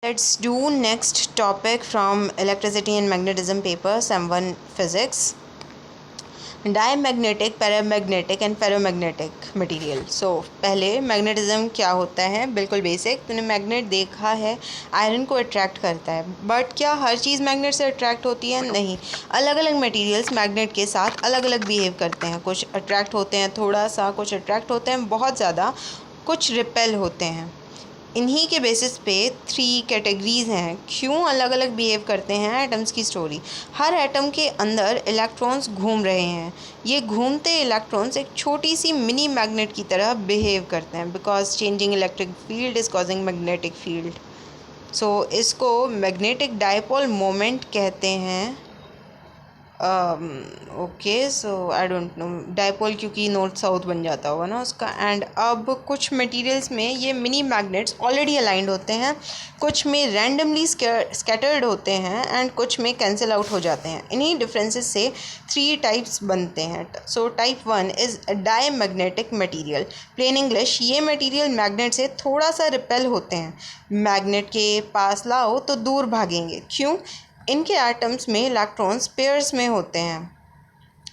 Let's do next topic from electricity and magnetism paper, Sem 1 physics. Diamagnetic, paramagnetic and ferromagnetic material. So पहले magnetism क्या होता है, बिल्कुल basic. तूने magnet देखा है, आयरन को अट्रैक्ट करता है. बट क्या हर चीज़ मैग्नेट से अट्रैक्ट होती है? नहीं. अलग अलग मटेरियल्स मैग्नेट के साथ अलग अलग बिहेव करते हैं. कुछ अट्रैक्ट होते हैं थोड़ा सा, कुछ अट्रैक्ट होते हैं बहुत ज़्यादा, कुछ रिपेल होते हैं. इन्हीं के बेसिस पे 3 कैटेगरीज़ हैं. क्यों अलग अलग बिहेव करते हैं एटम्स की स्टोरी. हर एटम के अंदर इलेक्ट्रॉन्स घूम रहे हैं. ये घूमते इलेक्ट्रॉन्स एक छोटी सी मिनी मैग्नेट की तरह बिहेव करते हैं because changing electric field is causing magnetic field. So इसको मैग्नेटिक डायपोल मोमेंट कहते हैं. Okay, so I don't know dipole, क्योंकि नॉर्थ साउथ बन जाता होगा ना उसका. एंड अब कुछ मटेरियल्स में ये मिनी मैग्नेट्स ऑलरेडी अलाइंड होते हैं, कुछ में रैंडमली स्कैटर्ड होते हैं एंड कुछ में कैंसिल आउट हो जाते हैं. इन्हीं डिफरेंसेस से 3 टाइप्स बनते हैं. So type 1 is diamagnetic material. Plain English, ये मटेरियल मैग्नेट से थोड़ा सा रिपेल होते हैं. मैग्नेट के पास लाओ तो दूर भागेंगे. क्यों? इनके एटम्स में इलेक्ट्रॉन्स पेयर्स में होते हैं.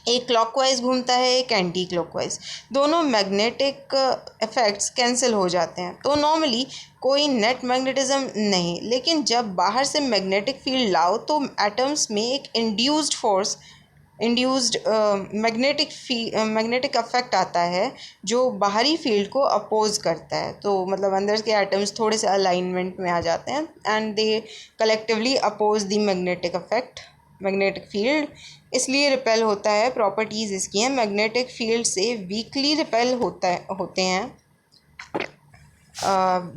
एक क्लॉकवाइज घूमता है, एक एंटी क्लॉकवाइज. दोनों मैग्नेटिक इफेक्ट्स कैंसिल हो जाते हैं. तो नॉर्मली कोई नेट मैग्नेटिज्म नहीं. लेकिन जब बाहर से मैग्नेटिक फील्ड लाओ तो एटम्स में एक इंड्यूस्ड मैग्नेटिक अफेक्ट आता है जो बाहरी फील्ड को अपोज करता है. तो मतलब अंदर के एटम्स थोड़े से अलाइनमेंट में आ जाते हैं and they collectively oppose the magnetic field. इसलिए रिपेल होता है. प्रॉपर्टीज़ इसकी हैं. मैग्नेटिक फील्ड से वीकली रिपेल होते हैं.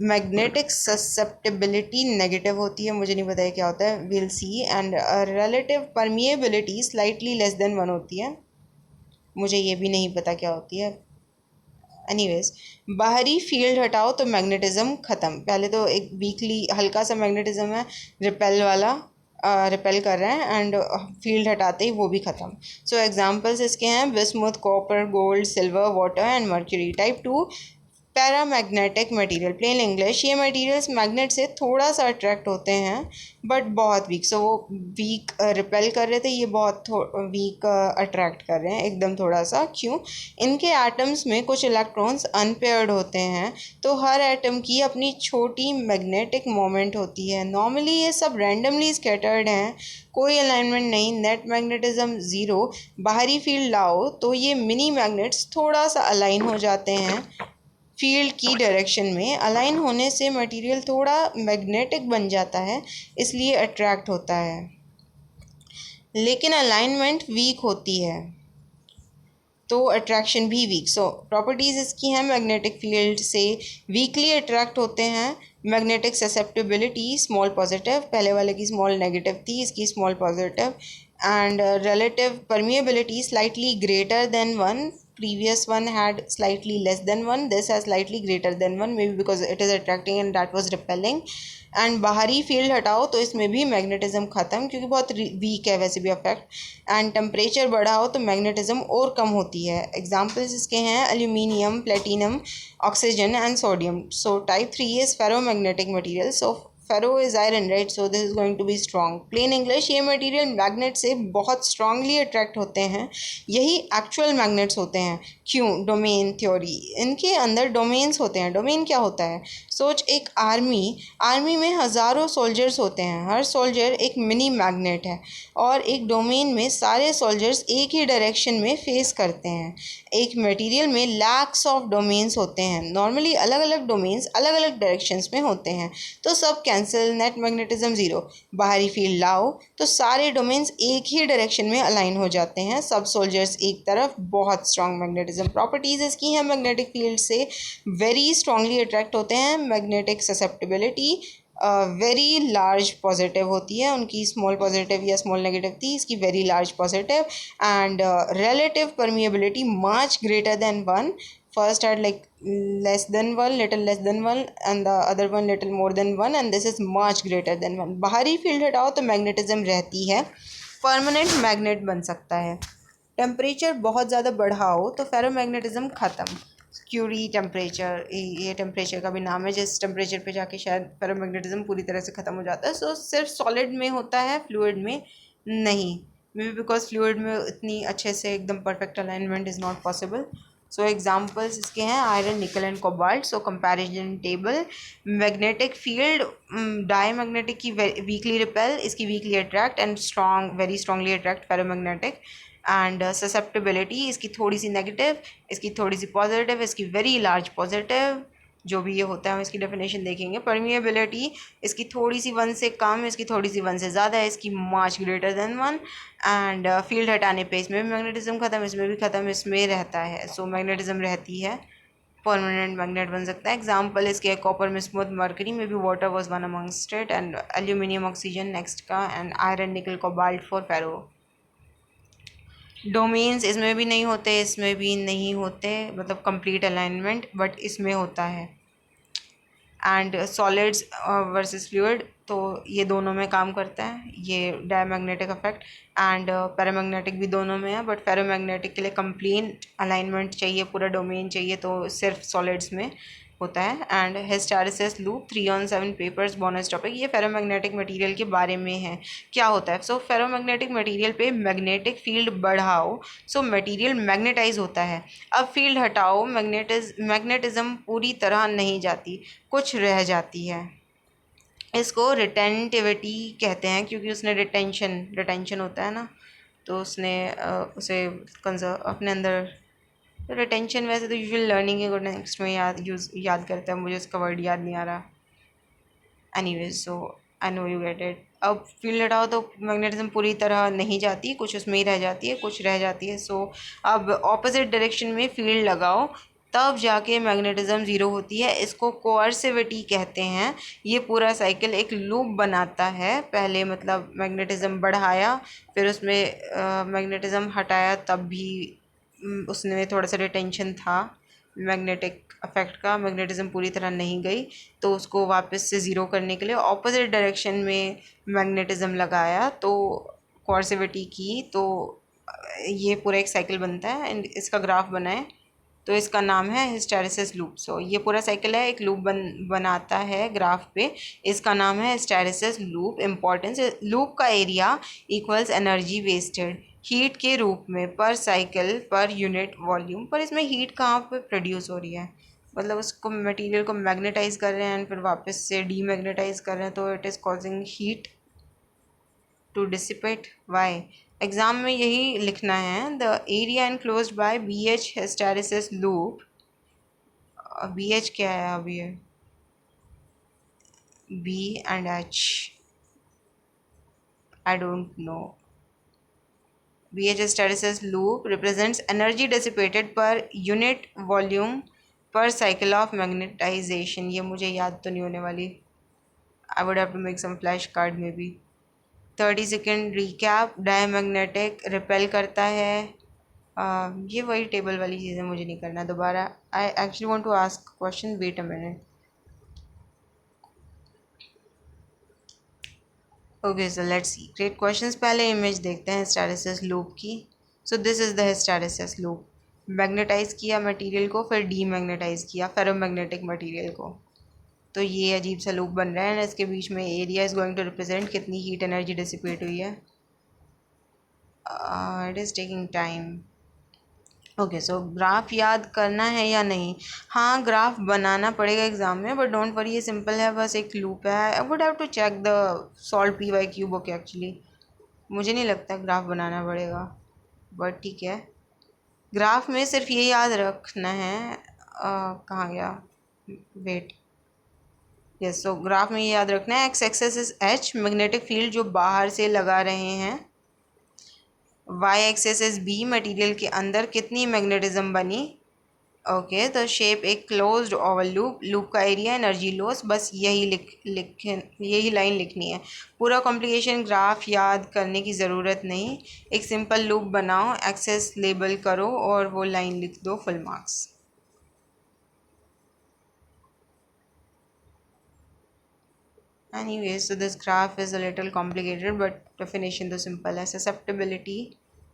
मैग्नेटिक ससेप्टिबिलिटी नेगेटिव होती है. मुझे नहीं पता है क्या होता है, will see. And relative permeability slightly less than 1 होती है. मुझे ये भी नहीं पता क्या होती है. एनीवेज, बाहरी फील्ड हटाओ तो मैग्नेटिज्म ख़त्म. पहले तो एक वीकली हल्का सा मैग्नेटिज्म है, रिपेल वाला, रिपेल कर रहे हैं एंड फील्ड हटाते ही वो भी ख़त्म. सो एग्जांपल्स इसके हैं bismuth, copper, gold, silver, water and mercury. Type 2 paramagnetic material. Plain English, ये मटेरियल्स मैग्नेट से थोड़ा सा अट्रैक्ट होते हैं बट बहुत वीक. सो वो वीक रिपेल कर रहे थे, ये बहुत वीक अट्रैक्ट कर रहे हैं, एकदम थोड़ा सा. क्यों? इनके एटम्स में कुछ इलेक्ट्रॉन्स अनपेयर्ड होते हैं. तो हर एटम की अपनी छोटी मैग्नेटिक मोमेंट होती है. नॉर्मली ये सब रैंडमली स्कैटर्ड हैं, कोई अलाइनमेंट नहीं. Net magnetism zero. बाहरी फील्ड लाओ तो ये मिनी मैग्नेट्स थोड़ा सा अलाइन हो जाते हैं फील्ड की डायरेक्शन में. अलाइन होने से मटेरियल थोड़ा मैग्नेटिक बन जाता है, इसलिए अट्रैक्ट होता है. लेकिन अलाइनमेंट वीक होती है तो अट्रैक्शन भी वीक. सो प्रॉपर्टीज़ इसकी हैं. मैग्नेटिक फील्ड से वीकली अट्रैक्ट होते हैं. मैग्नेटिक ससेप्टिबिलिटी स्मॉल पॉजिटिव, पहले वाले की स्मॉल नेगेटिव थी, इसकी small positive. And relative permeability slightly greater than 1. previous one had slightly less than 1, this has slightly greater than 1, maybe because it is attracting and that was repelling. And बाहरी field हटाओ तो इसमें भी magnetism ख़त्म, क्योंकि बहुत week है वैसे भी अफेक्ट. एंड टेम्परेचर बढ़ाओ तो मैग्नेटिज्म और कम होती है. एग्जांपल्स इसके हैं aluminium, platinum, oxygen and sodium. So type 3 is ferromagnetic material. So ferro is iron, right? So this is going to be strong. Plain English, ये मटेरियल मैग्नेट से बहुत स्ट्रांगली अट्रैक्ट होते हैं. यही एक्चुअल मैग्नेट्स होते हैं. क्यों? Domain theory. इनके अंदर डोमेन्स होते हैं. डोमेन क्या होता है? सोच, एक आर्मी में हज़ारों सोल्जर्स होते हैं. हर सोल्जर एक मिनी मैग्नेट है और एक डोमेन में सारे सोल्जर्स एक ही डायरेक्शन में फेस करते हैं. एक मटेरियल में लैक्स ऑफ डोमेन्स होते हैं. नॉर्मली अलग अलग डोमेन्स अलग अलग डायरेक्शंस में होते हैं, तो सब कैंसिल. Net magnetism zero. बाहरी फील्ड लाओ तो सारे डोमेन्स एक ही डायरेक्शन में अलाइन हो जाते हैं. सब सोल्जर्स एक तरफ. बहुत स्ट्रॉन्ग मैग्नेटिज्म. प्रॉपर्टीज़ इसकी हैं. मैग्नेटिक फील्ड से वेरी स्ट्रांगली अट्रैक्ट होते हैं. Magnetic susceptibility very large positive होती है. उनकी स्मॉल पॉजिटिव या स्मॉल नेगेटिव थी, इसकी very large positive. And relative permeability much greater than 1. First had like less than 1, little less than 1, and the other one little more than 1, and this is much greater than 1. बाहरी field हटाओ तो magnetism रहती है, permanent magnet बन सकता है. Temperature बहुत ज़्यादा बढ़ाओ तो फेरोमैग्नेटिज्म ख़त्म. क्यूरी टेम्परेचर, ये टेम्परेचर का भी नाम है, जिस टेम्परेचर पे जाके शायद फेरोमैग्नेटिज्म पूरी तरह से ख़त्म हो जाता है। सो सिर्फ सॉलिड में होता है, फ्लूइड में नहीं। मे बी बिकॉज फ्लूइड में इतनी अच्छे से एकदम perfect alignment is not possible. So examples इसके हैं आयरन, निकल and cobalt. So comparison table, magnetic field, diamagnetic की वीकली रिपेल, इसकी weekly attract and strong, very strongly attract ferromagnetic. And susceptibility, इसकी थोड़ी सी नेगेटिव, इसकी थोड़ी सी पॉजिटिव, इसकी वेरी लार्ज पॉजिटिव। जो भी ये होता है हम इसकी डेफिनेशन देखेंगे। परमिएबिलिटी, इसकी थोड़ी सी 1 से कम, इसकी थोड़ी सी 1 से ज़्यादा है, इसकी much greater than 1। And field हटाने पे इसमें भी मैग्नेटिज्म ख़त्म, इसमें भी ख़त्म, इसमें रहता है। सो मैग्नेटिज्म रहती है, परमानेंट मैग्नेट बन सकता है। एग्जाम्पल इसके कॉपर में स्मूथ, मर्करी में भी water was one amongst it, and aluminium oxygen next का, एंड आयरन, निकल, कोबाल्ट फॉर फेरो। डोमेन्स इसमें भी नहीं होते, इसमें भी नहीं होते, मतलब कंप्लीट अलाइनमेंट, बट इसमें होता है। एंड सॉलिड्स वर्सेस फ्लूइड, तो ये दोनों में काम करता है, ये डायमैग्नेटिक इफेक्ट। एंड पैरामैग्नेटिक भी दोनों में है, बट फेरोमैग्नेटिक के लिए कंप्लीट अलाइनमेंट चाहिए, पूरा डोमेन चाहिए, तो सिर्फ सॉलिड्स में होता है। And hysteresis loop, 3 on 7 papers, bonus topic. ये फेरोमैग्नेटिक मटेरियल के बारे में है, क्या होता है। सो फेरोमैग्नेटिक मटेरियल पे मैग्नेटिक फील्ड बढ़ाओ, सो मटेरियल मैग्नेटाइज होता है। अब फील्ड हटाओ, मैग्नेटिज्म पूरी तरह नहीं जाती, कुछ रह जाती है। इसको रिटेंटिविटी कहते हैं, क्योंकि उसने रिटेंशन होता है ना, तो उसने उसे कंजर्व अपने अंदर। रिटेंशन वैसे तो यूजुअल लर्निंग के नेक्स्ट में याद करता है, मुझे उसका वर्ड याद नहीं आ रहा। Anyways, so I know you get it. अब फील्ड हटाओ तो मैग्नेटिज्म पूरी तरह नहीं जाती, कुछ उसमें ही रह जाती है, कुछ रह जाती है। सो अब ऑपोजिट डायरेक्शन में फील्ड लगाओ, तब जाके मैग्नेटिज्म ज़ीरो होती है। इसको कोअर्सिविटी कहते हैं। ये पूरा साइकिल एक लूप बनाता है, पहले मतलब मैग्नेटिज्म बढ़ाया, फिर उसमें मैग्नेटिज्म हटाया, तब भी उसमें थोड़ा सा रिटेंशन था मैग्नेटिक इफेक्ट का, मैग्नेटिज्म पूरी तरह नहीं गई, तो उसको वापस से ज़ीरो करने के लिए ऑपोजिट डायरेक्शन में मैग्नेटिज्म लगाया, तो कोअर्सिविटी की, तो ये पूरा एक साइकिल बनता है। एंड इसका ग्राफ बनाए, तो इसका नाम है हिस्टैरिसीस लूप। सो ये पूरा साइकिल है, एक लूप बनाता है ग्राफ पे, इसका नाम है हिस्टैरिसीस लूप। इम्पॉर्टेंस, लूप का area equals energy wasted heat के रूप में पर साइकिल पर यूनिट वॉल्यूम। पर इसमें हीट कहाँ पे प्रोड्यूस हो रही है, मतलब उसको मटेरियल को मैग्नेटाइज कर रहे हैं एंड फिर वापस से डीमैग्नेटाइज कर रहे हैं, तो it is causing heat to dissipate. Why, exam में यही लिखना है। The area enclosed by B H hysteresis loop, B H क्या है अब, ये B and H, I don't know. B H hysteresis loop represents energy dissipated per unit volume per cycle of magnetisation. ये मुझे याद तो नहीं होने वाली, I would have to make some flash card में भी। 30 सेकेंड रिकैप, डायमैग्नेटिक रिपेल करता है। ये वही टेबल वाली चीज़ें मुझे नहीं करना दोबारा। I actually want to ask question, wait a minute. Okay, so let's see great questions. पहले इमेज देखते हैं हिस्टैरिसीस लूप की। So this is the hysteresis loop. Magnetise किया मटेरियल को, फिर डीमैग्नेटाइज किया फेरोमैग्नेटिक मटेरियल को, तो ये अजीब सा लूप बन रहा है। एंड इसके बीच में area is going to represent कितनी हीट एनर्जी डिसिपेट हुई है। It is taking time. Okay, so graph याद करना है या नहीं? हाँ, ग्राफ बनाना पड़ेगा एग्जाम में, बट डोंट वरी, ये सिंपल है, बस एक लूप है। I would have to check the solve P Y Q book actually, मुझे नहीं लगता ग्राफ बनाना पड़ेगा, बट ठीक है। ग्राफ में सिर्फ ये याद रखना है, कहाँ गया, वेट, यस। सो ग्राफ में ये याद रखना है, X axis is H, magnetic field जो बाहर से लगा रहे हैं, Y axis is B, material के अंदर कितनी मैग्नेटिज्म बनी। ओके, तो शेप एक क्लोज्ड ओवल लूप, लूप का एरिया, एनर्जी लॉस, बस यही यही लाइन लिखनी है। पूरा कॉम्प्लिकेशन ग्राफ याद करने की ज़रूरत नहीं, एक सिंपल लूप बनाओ, एक्सेस लेबल करो और वो लाइन लिख दो, full marks. Anyway, so this graph is a little complicated, but definition तो simple है। Susceptibility,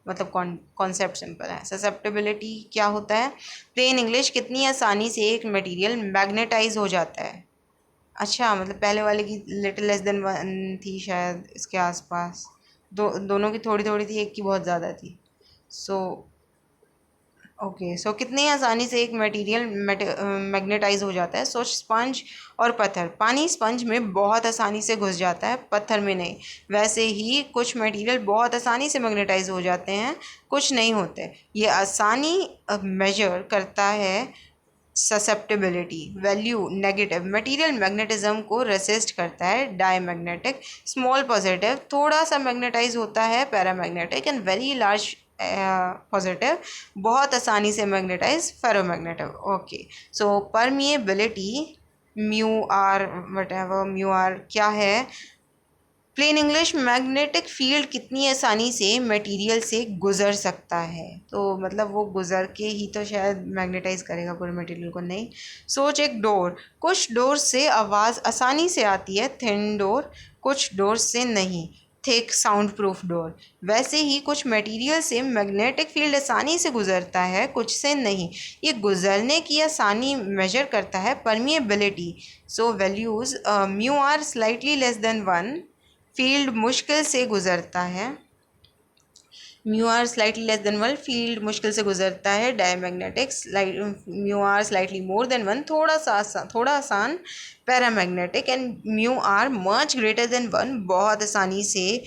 मतलब कॉन्सेप्ट सिंपल है। ससेप्टेबिलिटी क्या होता है? प्लेन इंग्लिश, कितनी आसानी से एक मटेरियल मैग्नेटाइज हो जाता है। अच्छा, मतलब पहले वाले की लिटिल लेस देन वन थी शायद, इसके आसपास। दोनों की थोड़ी थोड़ी थी, एक की बहुत ज़्यादा थी। सो ओके, सो कितनी आसानी से एक मटेरियल मैग्नेटाइज हो जाता है। सो स्पंज और पत्थर, पानी स्पंज में बहुत आसानी से घुस जाता है, पत्थर में नहीं। वैसे ही कुछ मटेरियल बहुत आसानी से मैग्नेटाइज हो जाते हैं, कुछ नहीं होते। ये आसानी मेजर करता है susceptibility value negative. Material magnetism को रेसिस्ट करता है, डायमैग्नेटिक। स्मॉल पॉजिटिव, थोड़ा सा मैग्नेटाइज होता है, paramagnetic. And very large positive, बहुत आसानी से magnetize, ferromagnetic. Okay, so permeability mu R, whatever mu R क्या है? प्लेन इंग्लिश, मैग्नेटिक फील्ड कितनी आसानी से मटेरियल से गुजर सकता है। तो मतलब वो गुजर के ही तो शायद मैग्नेटाइज करेगा पूरे मटेरियल को, नहीं। सोच एक डोर, कुछ डोर से आवाज़ आसानी से आती है, थिन डोर। कुछ डोर से नहीं, थिक साउंड प्रूफ डोर। वैसे ही कुछ मटेरियल से मैग्नेटिक फील्ड आसानी से गुजरता है, कुछ से नहीं। ये गुजरने की आसानी मेजर करता है permeability. So values mu R slightly less than 1, field मुश्किल से गुजरता है। Mu R slightly less than 1, field मुश्किल से गुजरता है, diamagnetic. Mu R slightly more than 1, थोड़ा आसान, paramagnetic. And mu R much greater than 1, बहुत आसानी से,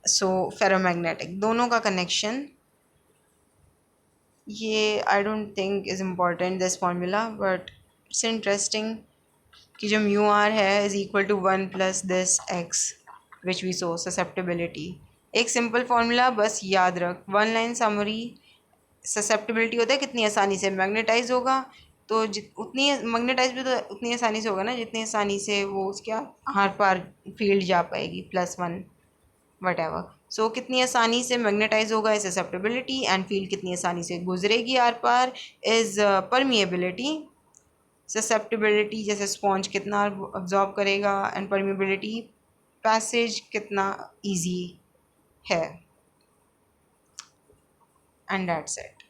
सो फेरोमैग्नेटिक। दोनों का कनेक्शन ये I don't think is important this formula, but it's interesting कि जो म्यू आर है is equal to 1 plus this X which we saw susceptibility. एक सिंपल फार्मूला बस याद रख, वन लाइन समरी। ससेप्टेबिलिटी होता है कितनी आसानी से मैग्नेटाइज होगा, तो उतनी मैग्नेटाइज भी तो उतनी आसानी से होगा ना जितनी आसानी से वो उसके आर पार फील्ड जा पाएगी, +1 वट एवर। सो कितनी आसानी से मैग्नेटाइज होगा इज ससेप्टेबिलिटी, एंड फील्ड कितनी आसानी से गुजरेगी आर पार इज़ परमिएबिलिटी। ससेप्टेबिलिटी जैसे स्पॉन्ज कितना अब्जॉर्ब करेगा, एंड परमिएबिलिटी पैसेज कितना इजी है, एंड दैट्स इट।